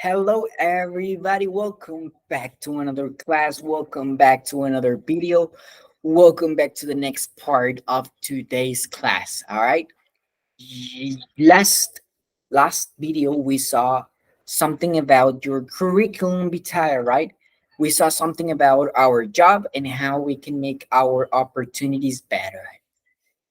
Hello, everybody. Welcome back to another class. Welcome back to another video. Welcome back to the next part of today's class. All right. Last video we saw something about your curriculum vitae, right? We saw something about our job and how we can make our opportunities better.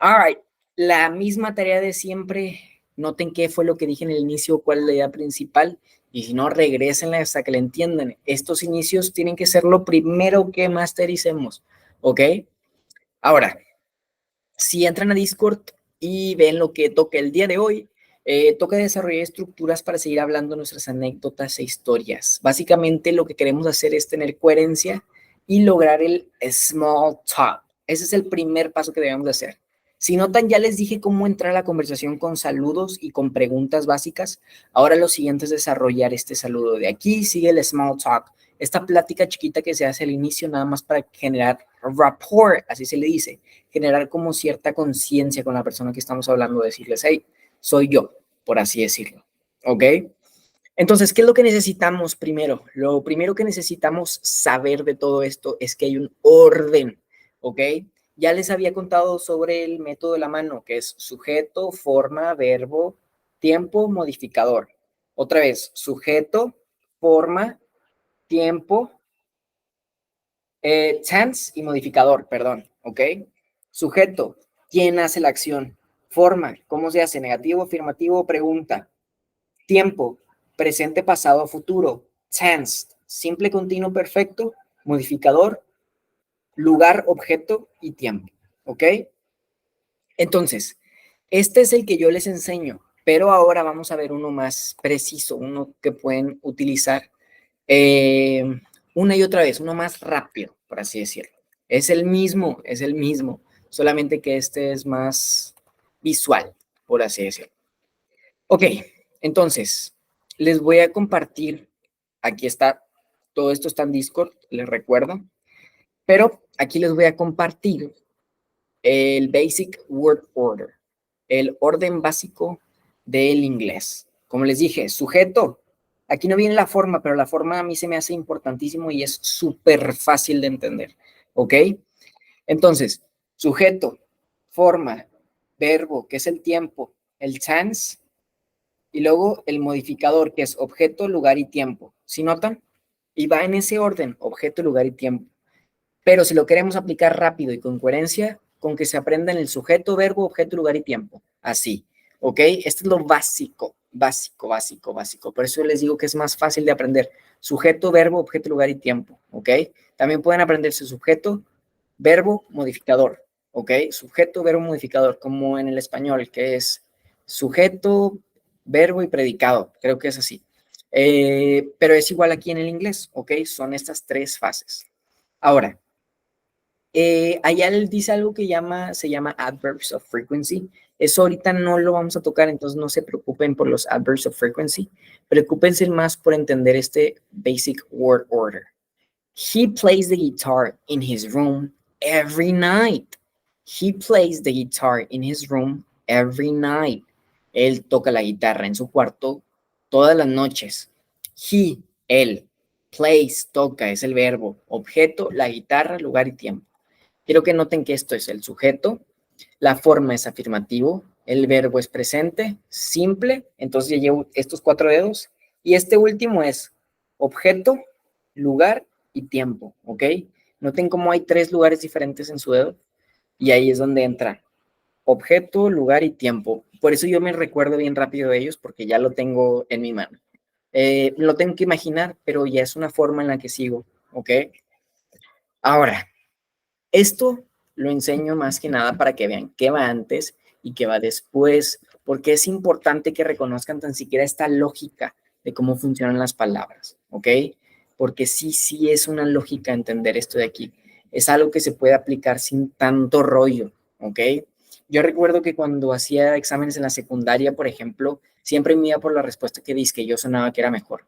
All right. La misma tarea de siempre. Noten qué fue lo que dije en el inicio, cuál es la idea principal. Y si no, regrésenla hasta que la entiendan. Estos inicios tienen que ser lo primero que mastericemos. ¿Ok? Ahora, si entran a Discord y ven lo que toca el día de hoy, toca desarrollar estructuras para seguir hablando nuestras anécdotas e historias. Básicamente lo que queremos hacer es tener coherencia y lograr el small talk. Ese es el primer paso que debemos de hacer. Si notan, ya les dije cómo entrar a la conversación con saludos y con preguntas básicas. Ahora lo siguiente es desarrollar este saludo. De aquí sigue el small talk. Esta plática chiquita que se hace al inicio nada más para generar rapport, así se le dice, generar como cierta conciencia con la persona que estamos hablando, decirles, hey, soy yo, por así decirlo, ¿ok? Entonces, ¿qué es lo que necesitamos primero? Lo primero que necesitamos saber de todo esto es que hay un orden, ¿ok? Ya les había contado sobre el método de la mano, que es sujeto, forma, verbo, tiempo, modificador. Otra vez, sujeto, forma, tiempo, tense y modificador, perdón, ¿ok? Sujeto, ¿quién hace la acción? Forma, ¿cómo se hace? Negativo, afirmativo, pregunta. Tiempo, presente, pasado, futuro. Tense, simple, continuo, perfecto. Modificador, lugar, objeto y tiempo, ¿ok? Entonces, este es el que yo les enseño, pero ahora vamos a ver uno más preciso, uno que pueden utilizar una y otra vez, uno más rápido, por así decirlo. Es el mismo, solamente que este es más visual, por así decirlo. Ok, entonces, les voy a compartir, aquí está, todo esto está en Discord, les recuerdo, pero aquí les voy a compartir el Basic Word Order, el orden básico del inglés. Como les dije, sujeto. Aquí no viene la forma, pero la forma a mí se me hace importantísimo y es súper fácil de entender. ¿Ok? Entonces, sujeto, forma, verbo, que es el tiempo, el tense, y luego el modificador, que es objeto, lugar y tiempo. ¿Sí notan? Y va en ese orden, objeto, lugar y tiempo. Pero si lo queremos aplicar rápido y con coherencia, con que se aprendan el sujeto, verbo, objeto, lugar y tiempo. Así, ¿ok? Esto es lo básico, básico. Por eso les digo que es más fácil de aprender. Sujeto, verbo, objeto, lugar y tiempo, ¿ok? También pueden aprenderse sujeto, verbo, modificador, ¿ok? Sujeto, verbo, modificador, como en el español, que es sujeto, verbo y predicado. Creo que es así. Pero es igual aquí en el inglés, ¿ok? Son estas tres fases. Ahora, allá él dice algo que se llama adverbs of frequency. Eso ahorita no lo vamos a tocar, entonces no se preocupen por los adverbs of frequency. Preocúpense más por entender este basic word order. He plays the guitar in his room every night. He plays the guitar in his room every night. Él toca la guitarra en su cuarto todas las noches. Él, plays, toca, es el verbo, objeto, la guitarra, lugar y tiempo. Quiero que noten que esto es el sujeto, la forma es afirmativo, el verbo es presente, simple, entonces ya llevo estos 4 dedos, y este último es objeto, lugar y tiempo, ¿ok? Noten cómo hay 3 lugares diferentes en su dedo, y ahí es donde entra objeto, lugar y tiempo. Por eso yo me recuerdo bien rápido de ellos, porque ya lo tengo en mi mano. Lo tengo que imaginar, pero ya es una forma en la que sigo, ¿ok? Ahora, esto lo enseño más que nada para que vean qué va antes y qué va después, porque es importante que reconozcan tan siquiera esta lógica de cómo funcionan las palabras, ¿ok? Porque sí es una lógica entender esto de aquí. Es algo que se puede aplicar sin tanto rollo, ¿ok? Yo recuerdo que cuando hacía exámenes en la secundaria, por ejemplo, siempre me iba por la respuesta que dice que yo sonaba que era mejor.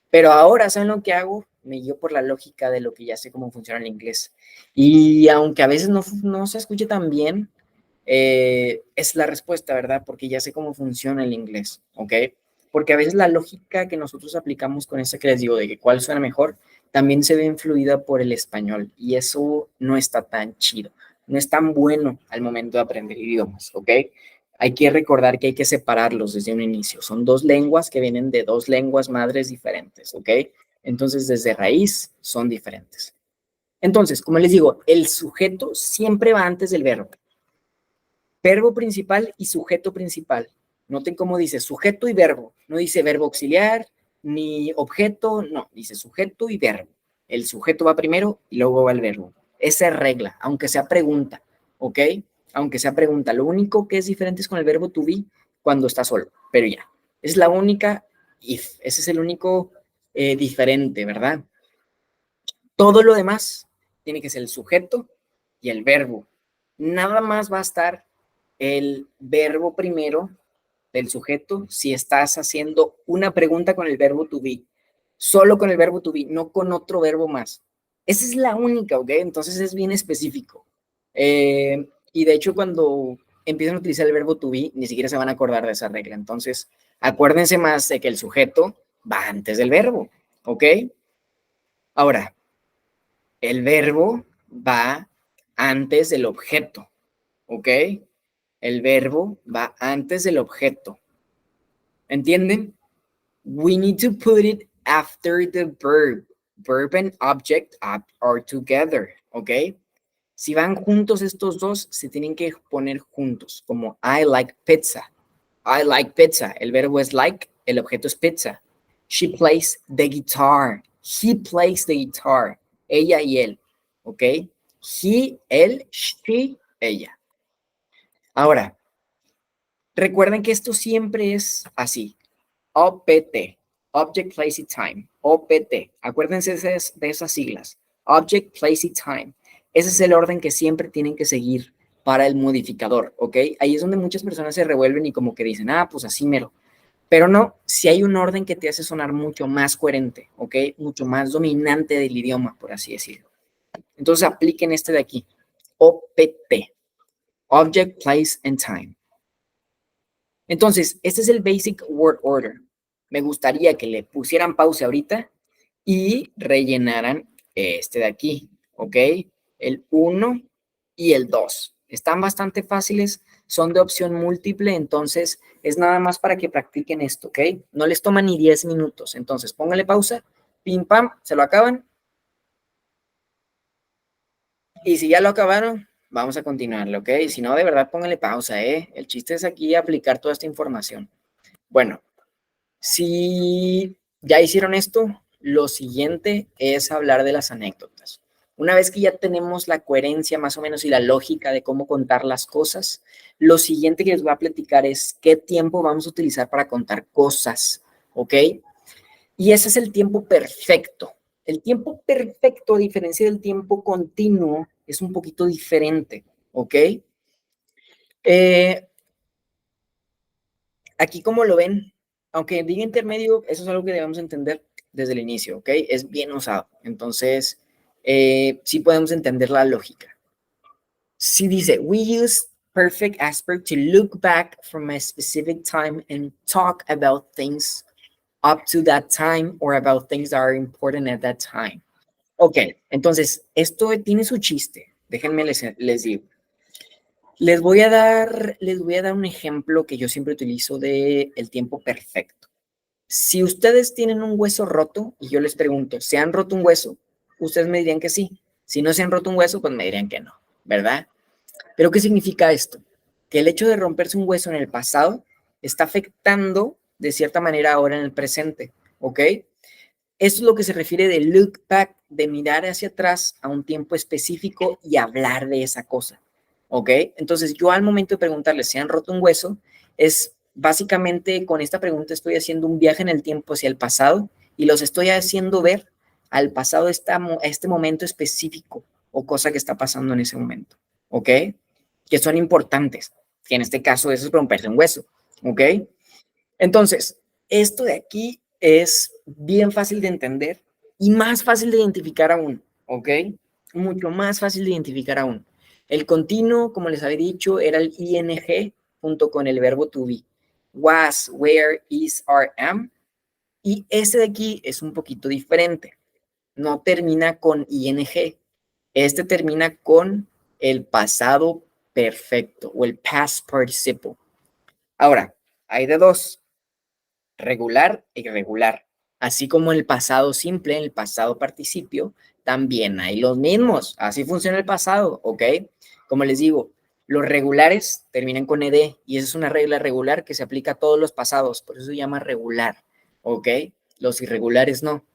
Pero ahora, ¿saben lo que hago? Me guío por la lógica de lo que ya sé cómo funciona el inglés. Y aunque a veces no se escuche tan bien, es la respuesta, ¿verdad? Porque ya sé cómo funciona el inglés, ¿ok? porque a veces la lógica que nosotros aplicamos con esta que les digo de que cuál suena mejor, también se ve influida por el español y eso no está tan chido, no es tan bueno al momento de aprender idiomas, ¿ok? Hay que recordar que hay que separarlos desde un inicio. Son dos lenguas que vienen de dos lenguas madres diferentes, ¿ok? Entonces, desde raíz son diferentes. Entonces, como les digo, el sujeto siempre va antes del verbo. Verbo principal y sujeto principal. Noten cómo dice sujeto y verbo. No dice verbo auxiliar ni objeto, no, dice sujeto y verbo. El sujeto va primero y luego va el verbo. Esa es regla, aunque sea pregunta, ¿ok? Aunque sea pregunta. Lo único que es diferente es con el verbo to be cuando está solo, pero ya. Es la única if. Ese es el único diferente, ¿verdad? Todo lo demás tiene que ser el sujeto y el verbo. Nada más va a estar el verbo primero del sujeto si estás haciendo una pregunta con el verbo to be. Solo con el verbo to be, no con otro verbo más. Esa es la única, ¿ok? Entonces es bien específico. Y de hecho, cuando empiezan a utilizar el verbo to be, ni siquiera se van a acordar de esa regla. Entonces, acuérdense más de que el sujeto va antes del verbo, ¿ok? Ahora, el verbo va antes del objeto, ¿ok? El verbo va antes del objeto. ¿Entienden? We need to put it after the verb. Verb and object are together, ¿ok? Si van juntos estos dos, se tienen que poner juntos, como I like pizza. I like pizza. El verbo es like, el objeto es pizza. She plays the guitar. He plays the guitar. Ella y él, ¿ok? He, él, she, ella. Ahora, recuerden que esto siempre es así. OPT, Object, Place y Time. OPT, acuérdense de esas siglas. Object, Place y Time. Ese es el orden que siempre tienen que seguir para el modificador, ¿ok? Ahí es donde muchas personas se revuelven y como que dicen, ah, pues así mero. Pero no, si hay un orden que te hace sonar mucho más coherente, ¿ok? Mucho más dominante del idioma, por así decirlo. Entonces apliquen este de aquí. OPT, Object, Place and Time. Entonces, este es el Basic Word Order. Me gustaría que le pusieran pausa ahorita y rellenaran este de aquí, ¿ok? El 1 y el 2. Están bastante fáciles, son de opción múltiple, entonces es nada más para que practiquen esto, ¿ok? No les toma ni 10 minutos, entonces pónganle pausa, pim pam, se lo acaban. Y si ya lo acabaron, vamos a continuarlo, ¿ok? Si no, de verdad pónganle pausa, ¿eh? El chiste es aquí aplicar toda esta información. Bueno, si ya hicieron esto, lo siguiente es hablar de las anécdotas. Una vez que ya tenemos la coherencia más o menos y la lógica de cómo contar las cosas, lo siguiente que les voy a platicar es qué tiempo vamos a utilizar para contar cosas, ¿ok? Y ese es el tiempo perfecto. El tiempo perfecto, a diferencia del tiempo continuo, es un poquito diferente, ¿ok? Aquí como lo ven, aunque diga intermedio, eso es algo que debemos entender desde el inicio, ¿ok? Es bien usado. Entonces, sí podemos entender la lógica. Si dice, we use perfect aspect to look back from a specific time and talk about things up to that time or about things that are important at that time. Ok, entonces, esto tiene su chiste. Déjenme les digo. Les voy a dar un ejemplo que yo siempre utilizo de el tiempo perfecto. Si ustedes tienen un hueso roto y yo les pregunto, ¿se han roto un hueso? Ustedes me dirían que sí. Si no se han roto un hueso, pues me dirían que no, ¿verdad? Pero ¿qué significa esto? Que el hecho de romperse un hueso en el pasado está afectando de cierta manera ahora en el presente, ¿ok? Esto es lo que se refiere de look back, de mirar hacia atrás a un tiempo específico y hablar de esa cosa, ¿ok? Entonces yo al momento de preguntarles si han roto un hueso, es básicamente con esta pregunta estoy haciendo un viaje en el tiempo hacia el pasado y los estoy haciendo ver al pasado este momento específico o cosa que está pasando en ese momento, ¿ok? Que son importantes, que en este caso eso es romperse un hueso, ¿ok? Entonces, esto de aquí es bien fácil de entender y más fácil de identificar aún, ¿ok? Mucho más fácil de identificar aún. El continuo, como les había dicho, era el ing junto con el verbo to be. was, were, is, are, am. Y este de aquí es un poquito diferente. No termina con ing. Este termina con el pasado perfecto o el past participle. Ahora, hay de dos, regular e irregular. Así como el pasado simple, en el pasado participio, también hay los mismos. Así funciona el pasado, ¿ok? Como les digo, los regulares terminan con ed y esa es una regla regular que se aplica a todos los pasados, por eso se llama regular, ¿ok? Los irregulares no.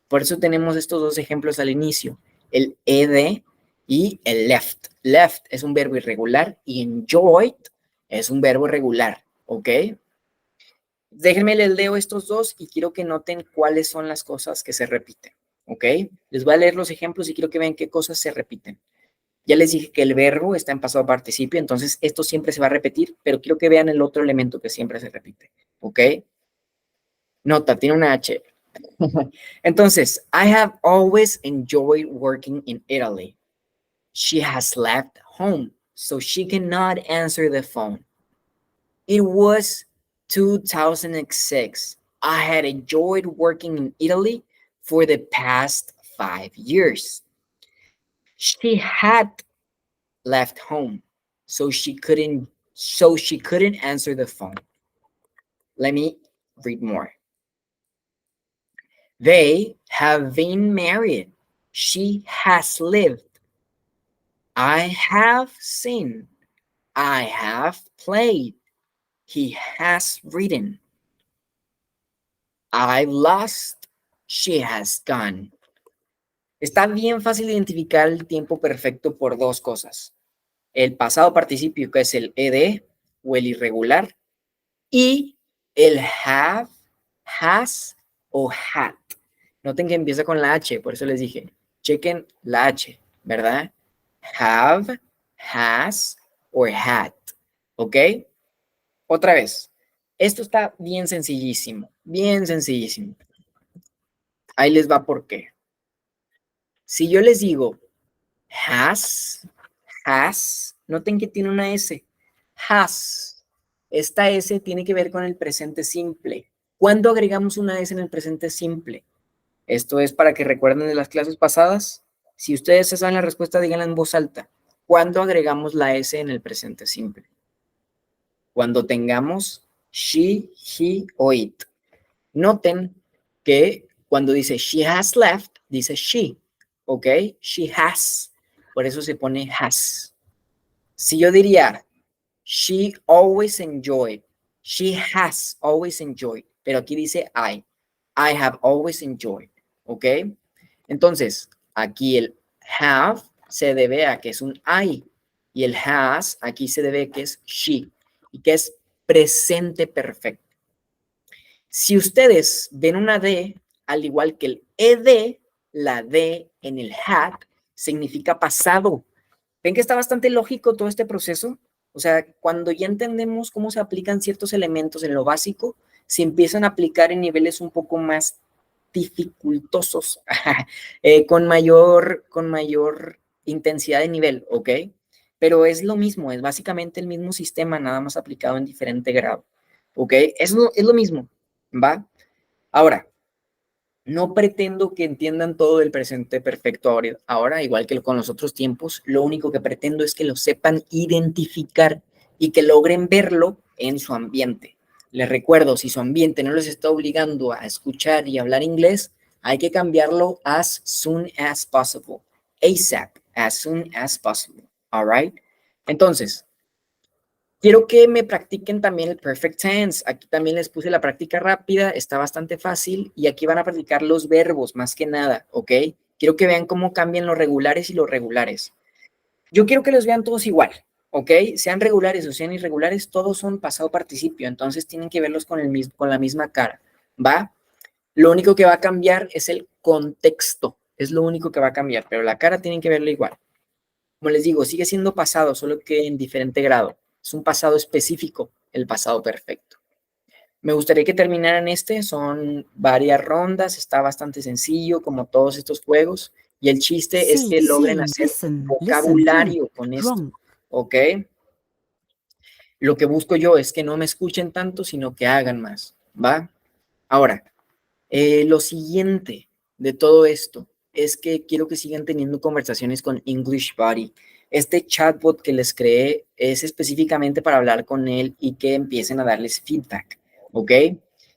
Por eso tenemos estos dos ejemplos al inicio, el ed y el left. Left es un verbo irregular y enjoyed es un verbo regular, ¿ok? Déjenme les leo estos dos y quiero que noten cuáles son las cosas que se repiten, ¿ok? Les voy a leer los ejemplos y quiero que vean qué cosas se repiten. Ya les dije que el verbo está en pasado participio, entonces esto siempre se va a repetir, pero quiero que vean el otro elemento que siempre se repite, ¿ok? Nota, tiene una H. Entonces, I have always enjoyed working in Italy. She has left home, so she cannot answer the phone. It was 2006. I had enjoyed working in Italy for the past 5 years. She had left home, so she couldn't answer the phone. Let me read more. They have been married. She has lived. I have seen. I have played. He has written. I've lost. She has gone. Está bien fácil identificar el tiempo perfecto por dos cosas. El pasado participio, que es el ed o el irregular, y el have, has o had. Noten que empieza con la H, por eso les dije, chequen la H, ¿verdad? Have, has or had. ¿Ok? Otra vez. Esto está bien sencillísimo, bien sencillísimo. Ahí les va por qué. Si yo les digo has, noten que tiene una S. Has. Esta S tiene que ver con el presente simple. ¿Cuándo agregamos una S en el presente simple? Esto es para que recuerden de las clases pasadas. Si ustedes se saben la respuesta, díganla en voz alta. ¿Cuándo agregamos la S en el presente simple? Cuando tengamos she, he o it. Noten que cuando dice she has left, dice she, ¿ok? She has. Por eso se pone has. Si yo diría she always enjoyed, she has always enjoyed, pero aquí dice I have always enjoyed, ¿ok? Entonces, aquí el have se debe a que es un I y el has aquí se debe a que es she y que es presente perfecto. Si ustedes ven una D, al igual que el ed, la D en el had significa pasado. ¿Ven que está bastante lógico todo este proceso? O sea, cuando ya entendemos cómo se aplican ciertos elementos en lo básico, se empiezan a aplicar en niveles un poco más dificultosos, con mayor intensidad de nivel, ¿ok? Pero es lo mismo, es básicamente el mismo sistema, nada más aplicado en diferente grado, ¿ok? Es lo mismo, ¿va? Ahora, no pretendo que entiendan todo el presente perfecto ahora, igual que con los otros tiempos. Lo único que pretendo es que lo sepan identificar y que logren verlo en su ambiente. Les recuerdo, si su ambiente no les está obligando a escuchar y hablar inglés, hay que cambiarlo as soon as possible. ASAP, as soon as possible. All right? Entonces, quiero que me practiquen también el perfect tense. Aquí también les puse la práctica rápida, está bastante fácil y aquí van a practicar los verbos más que nada, ¿ok? Quiero que vean cómo cambian los regulares y los regulares. Yo quiero que los vean todos igual, ¿ok? Sean regulares o sean irregulares, todos son pasado participio, entonces tienen que verlos con la misma cara, ¿va? Lo único que va a cambiar es el contexto, es lo único que va a cambiar, pero la cara tienen que verla igual. Como les digo, sigue siendo pasado, solo que en diferente grado. Es un pasado específico, el pasado perfecto. Me gustaría que terminaran son varias rondas, está bastante sencillo, como todos estos juegos, y el chiste es que logren hacer vocabulario con esto, ¿ok? Lo que busco yo es que no me escuchen tanto, sino que hagan más, ¿va? Ahora, lo siguiente de todo esto es que quiero que sigan teniendo conversaciones con English Buddy. Este chatbot que les creé es específicamente para hablar con él y que empiecen a darles feedback, ¿ok?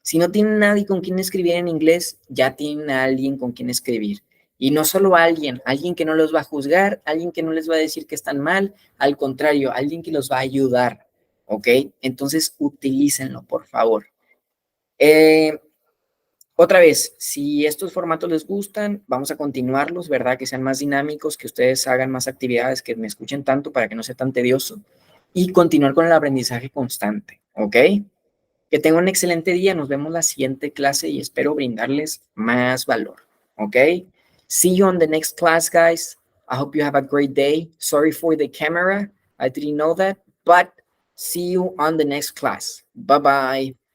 Si no tienen nadie con quien escribir en inglés, ya tienen a alguien con quien escribir. Y no solo alguien que no los va a juzgar, alguien que no les va a decir que están mal, al contrario, alguien que los va a ayudar, ¿ok? Entonces, utilícenlo, por favor. Otra vez, si estos formatos les gustan, vamos a continuarlos, ¿verdad? Que sean más dinámicos, que ustedes hagan más actividades, que me escuchen tanto para que no sea tan tedioso y continuar con el aprendizaje constante, ¿ok? Que tengan un excelente día, nos vemos la siguiente clase y espero brindarles más valor, ¿ok? See you on the next class, guys. I hope you have a great day. Sorry for the camera, I didn't know that, but see you on the next class. Bye-bye.